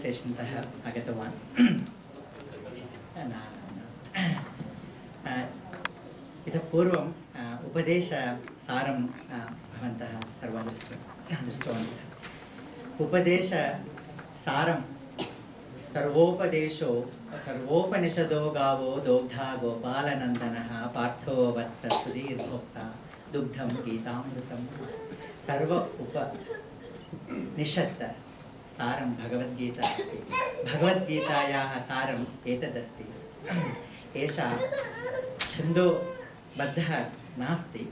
स्टेशन्तः आगतवान्। इतः पूर्वम् उपदेशसारं भवन्तः सर्वं दृष्टवन्तः। उपदेशसारं सर्वोपनिषदो गावो दोग्धा गोपालनन्दनः पार्थो वत्स सुधीर्भोक्ता दुग्धं गीतामृतं। सर्व उपनिषत् सारं भगवद्गीता अस्ति। भगवद्गीतायाः सारम् एतदस्ति। एषा छन्दोबद्धः नास्ति।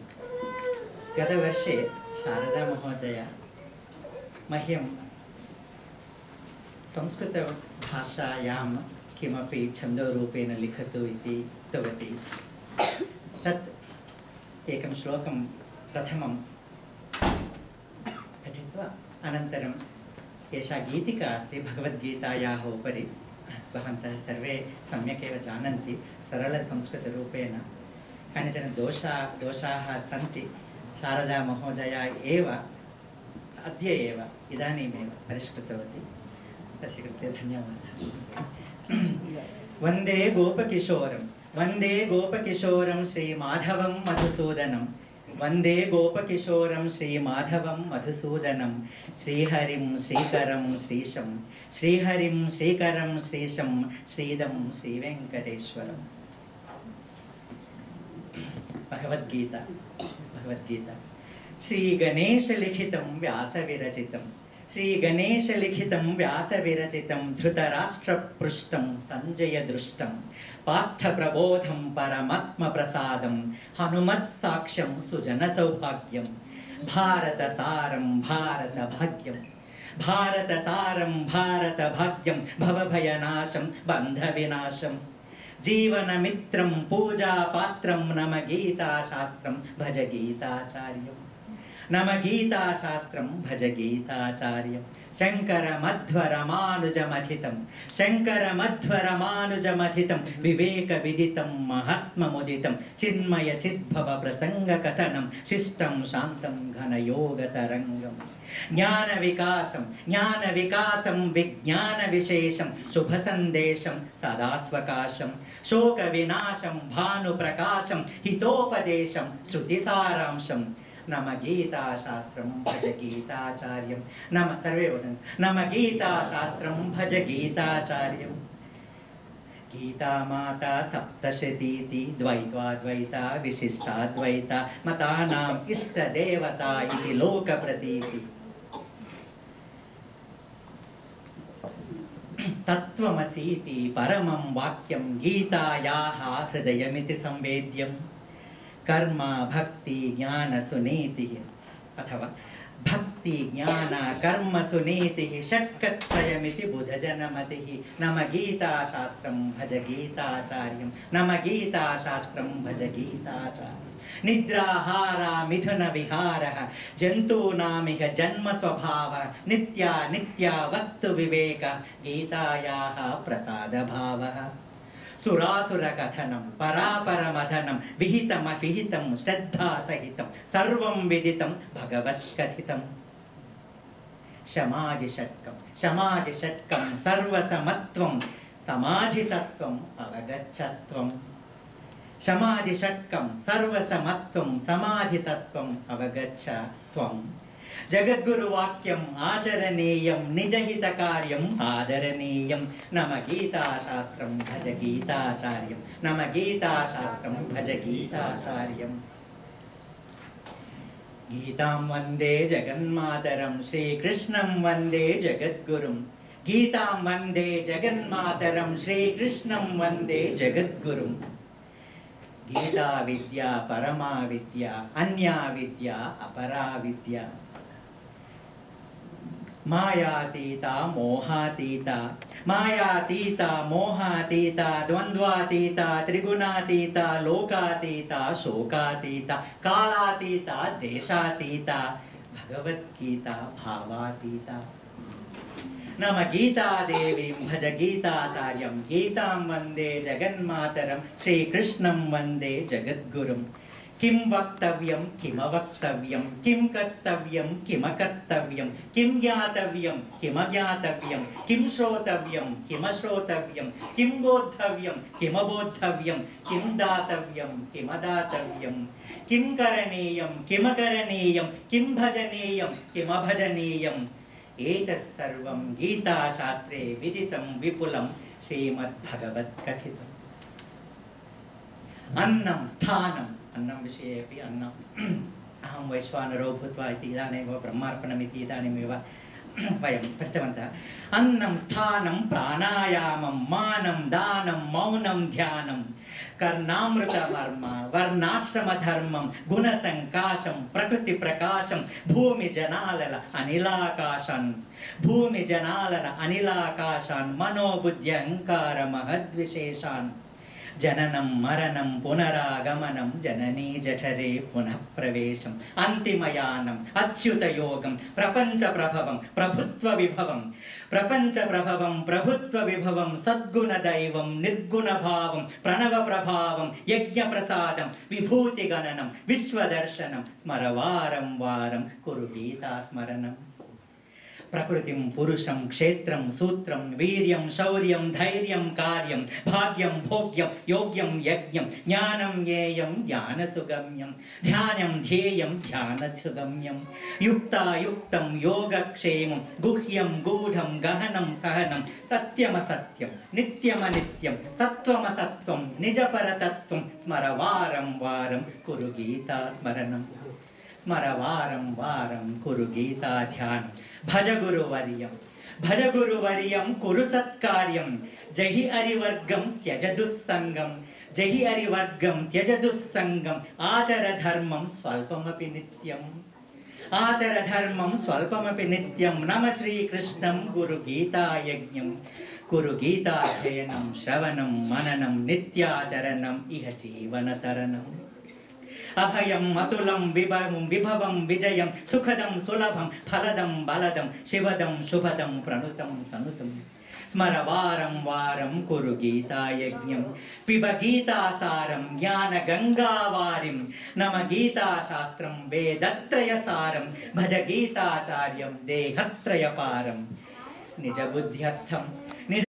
गतवर्षे शारदा महोदया मह्यं संस्कृतभाषायां किमपि छन्दोरूपेण लिखतु इति उक्तवती। तत् एकं श्लोकं प्रथमं पठित्वा अनन्तरम् एषा गीतिका अस्ति भगवद्गीतायाः उपरि। भवन्तः सर्वे सम्यक् एव जानन्ति सरलसंस्कृतरूपेण। कानिचन दोषाः सन्ति। शारदा महोदया एव अद्य एव इदानीमेव परिष्कृतवती। तस्य कृते धन्यवादः। वन्दे गोपकिशोरं श्रीमाधवं मधुसूदनं। वन्दे गोपकिशोरं श्रीमाधवं मधुसूदनं। श्रीहरिं श्रीकरं श्रीशं श्रीहरिं श्रीकरं श्रीशं श्रीदं श्रीवेङ्कटेश्वरम्। भगवद्गीता श्रीगणेशलिखितं व्यासविरचितं धृतराष्ट्रपृष्ठं सञ्जयदृष्टं पार्थप्रबोधं परमात्मप्रसादं हनुमत्साक्ष्यं सुजनसौभाग्यं भारतसारं भारतभाग्यं भवभयनाशं बन्धविनाशं जीवनमित्रं पूजापात्रं नम गीताशास्त्रं भज गीताचार्यम्। नम गीताशास्त्रं भज गीताचार्यं। शङ्करमध्वरमानुजमथितं विवेकविदितं महात्ममुदितं चिन्मय चिद्भव प्रसङ्गकथनं शिष्टं शान्तं घनयोगतरङ्गं। ज्ञानविकासं विज्ञानविशेषं शुभसन्देशं सदास्वकाशं शोकविनाशं भानुप्रकाशं हितोपदेशं श्रुतिसारांशं नम गीताशास्त्रं भज गीताचार्यं। नम सर्वे वदन्तु नम गीताशास्त्रं भज गीताचार्यं। गीता माता सप्तशतीति द्वैताद्वैता विशिष्टाद्वैता मतानाम् इष्टदेवता इति लोकप्रतीति। तत्त्वमसीति परमं वाक्यं गीतायाः हृदयमिति संवेद्यं। कर्म भक्ति ज्ञान सुनीतिः अथवा भक्ति ज्ञान कर्म सुनीतिः षट्कत्रयमिति बुधजनमतिः। नम गीताशास्त्रं भज गीताचार्यं। नम गीताशास्त्रं भज गीताचार्यं। निद्राहारा मिथुन विहारः जन्तूनामिह जन्म स्वभावः नित्या वस्तु विवेकः गीतायाः प्रसादभावः। सुरासुरकथनं परापरमथनं विहितमविहितं श्रद्धासहितं सर्वं विदितं भगवत्कथितं। शमादिषट्कं सर्वसमत्वं समाधितत्वम् अवगच्छत्वम्। शमादिषट्कं सर्वसमत्वं समाधितत्वम् अवगच्छ त्वम्। जगद्गुरुवाक्यम् आचरणीयं निजहितकार्यम् आदरणीयं। नम गीताशास्त्रं भज गीताचार्यं। नम गीताशास्त्रं भज गीताचार्यं। गीतां वन्दे जगन्मातरं श्रीकृष्णं वन्दे जगद्गुरुं। गीतां वन्दे जगन्मातरं श्रीकृष्णं वन्दे जगद्गुरुं। गीता विद्या परमा विद्या अन्या विद्या अपरा विद्या। मायातीता मोहातीता द्वन्द्वातीता त्रिगुणातीता लोकातीता शोकातीता कालातीता देशातीता भगवद्गीता भावातीता। नम गीतादेवीं भज गीताचार्यं। गीतां वन्दे जगन्मातरं श्रीकृष्णं वन्दे जगद्गुरुं। किं वक्तव्यं किमवक्तव्यं किं कर्तव्यं किमकर्तव्यं किं ज्ञातव्यं किमज्ञातव्यं किं श्रोतव्यं किमश्रोतव्यं किं बोद्धव्यं किमबोद्धव्यं किं दातव्यं किमदातव्यं किं करणीयं किमकरणीयं किं भजनीयं किमभजनीयम् एतत् सर्वं गीताशास्त्रे विदितं विपुलं श्रीमद्भगवत्कथितम्। अन्नं स्थानम् अन्नं विषये अपि अन्नम् अहं वैश्वानरो भूत्वा इति इदानीमेव ब्रह्मार्पणमिति इदानीमेव वयं पठितवन्तः। अन्नं स्थानं प्राणायामं मानं दानं मौनं ध्यानं कर्णामृतवर्म वर्णाश्रमधर्मं गुणसङ्काशं प्रकृतिप्रकाशं भूमिजनालल अनिलाकाशान् भूमिजनालल अनिलाकाशान् मनोबुद्ध्यहङ्कारमहद्विशेषान् जननं मरणं पुनरागमनं जननी जठरे पुनः प्रवेशम् अन्तिमयानम् अच्युतयोगं प्रपञ्चप्रभवं प्रभुत्वविभवं प्रपञ्चप्रभवं प्रभुत्वविभवं सद्गुणदैवं निर्गुणभावं प्रणवप्रभावं यज्ञप्रसादं विभूतिगणनं विश्वदर्शनं स्मर वारं वारं कुरु गीतास्मरणम्। प्रकृतिं पुरुषं क्षेत्रं सूत्रं वीर्यं शौर्यं धैर्यं कार्यं भाग्यं भोग्यं योग्यं यज्ञं ज्ञानं ज्ञेयं ज्ञानसुगम्यं ध्यानं ध्येयं ध्यानसुगम्यं युक्तायुक्तं योगक्षेमं गुह्यं गूढं गहनं सहनं सत्यमसत्यं नित्यमनित्यं सत्त्वमसत्त्वं निजपरतत्त्वं स्मर वारं वारं कुरु गीतास्मरणम्। स्मर वारं वारं कुरु गीताध्यानं भज गुरुवर्यं कुरु सत्कार्यं जहि हरिवर्गं त्यज दुस्संगं जहि हरिवर्गं त्यज दुस्संगं आचर धर्मं स्वल्पमपि नित्यम् आचर धर्मं स्वल्पमपि नित्यं नमः श्रीकृष्णं गुरु गीतायज्ञं कुरु गीताध्ययनं श्रवणं मननं नित्याचरणम् इह जीवनतरणम्। अभयं अतुलं विभवं विजयं सुखदं सुलभं फलदं बलदं शिवदं शुभदं प्रणुतं सनुतं स्मर वारं वारं कुरु गीतायज्ञं पिब गीतासारं ज्ञानगङ्गावारिं नम गीताशास्त्रं वेदत्रयसारं भज गीताचार्यं देहत्रयपारं निजबुद्ध्यर्थं